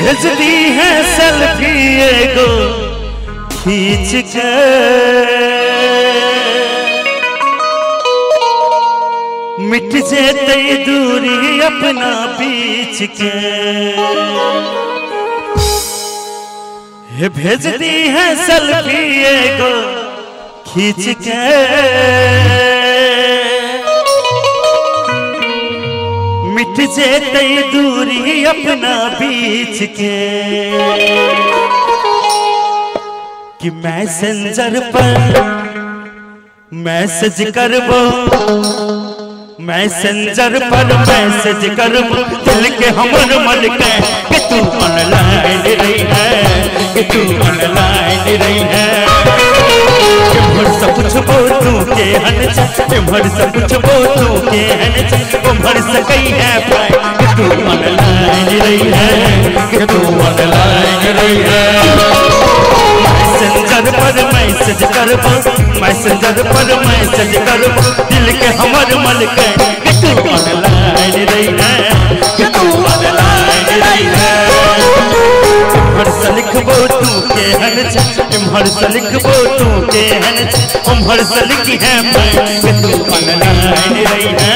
भेज दी है सेल्फी एगो खींच के, मिट जेते दूरी अपना बीच के। भेज दी है सेल्फी एगो खींच के, मिट जेते दूरी अपना बीच के। कि मैसेंजर पर मैसेज करबो, मैसेंजर पर मैसेज करबो दिल के हमर मन के कि तू ऑनलाइन रही है, कि तू ऑनलाइन रही है। इमहर से पूछबो तू के हन इमहर से पूछबो तू के हन उमहर से कही है कि तू ऑनलाइन रही है, कि तू ऑनलाइन रही है। मैसेंजर पर मैसेज करबो, मैसेंजर पर मैसेज करबो दिल के हमर मन के कि तू ऑनलाइन रही है, कि तू ऑनलाइन रही है। इमहर से लिखबो तू के हन इमहर से लिखबो तू के हन उमहर से लिखी है कि तू ऑनलाइन रही है,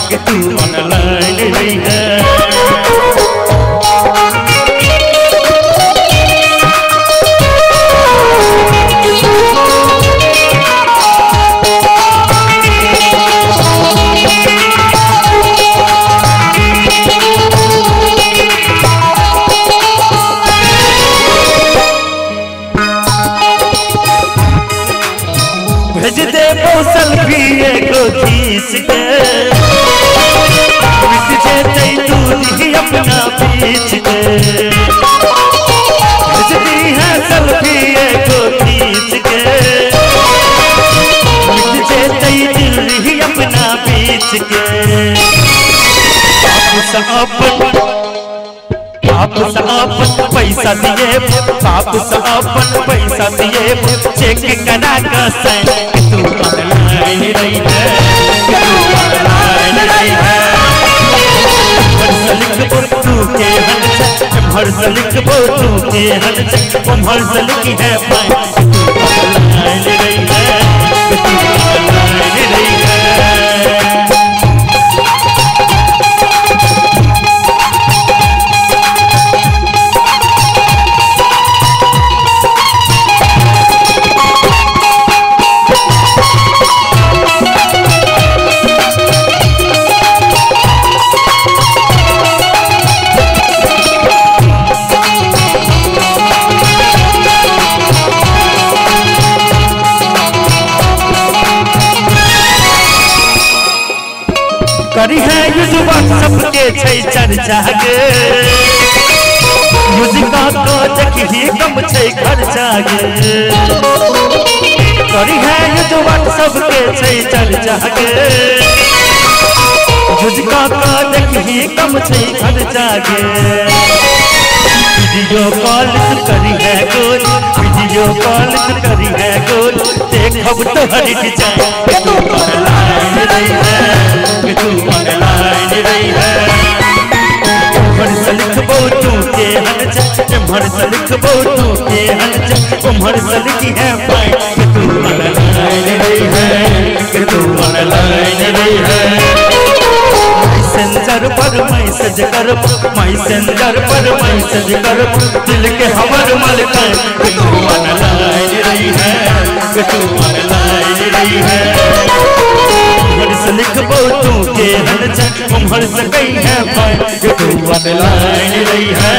कि तू ऑनलाइन रही है। भेज दे वो सेल्फी एगो खींच के, मिट जेते दूरी अपना बीच के। भेज दी है सेल्फी एगो खींच के, मिट जेते दूरी अपना बीच के। बाप से अपन पैसा दिए, बाप से अपन पैसा दिए चेक करा का साइन कि तू ऑनलाइन रही है, कि तू ऑनलाइन रही है। इमहर से लिखबो तू के हन इमहर से लिखबो तू के हन उमहर से लिखी है कि तू ऑनलाइन रही है, कि तू ऑनलाइन रही है। करी है यूज व्हाट्सएप के छै चर्चा गे, म्यूजिक को देखी कम छै खर्चा गे। करी है यूज व्हाट्सएप के छै चर्चा गे, म्यूजिक को देखी कम छै खर्चा गे। वीडियो कॉल करी है गोल, वीडियो कॉल करी है गोल देखब तोहर डिजाइन कि तू ऑनलाइन रही है, कि तू ऑनलाइन रही है। इमहर से लिखबो तू के हन इमहर से लिखबो तू के हन उमहर से लिखी है कि तू ऑनलाइन रही है, कि तू ऑनलाइन रही है। मैसेंजर पर मैसेज करबो, मैसेंजर पर मैसेज करबो दिल के हमर मन के कि तू ऑनलाइन रही है, कि तू ऑनलाइन रही है। इमहर से लिखबो तू के हन उमहर से कही है कि तू ऑनलाइन रही है,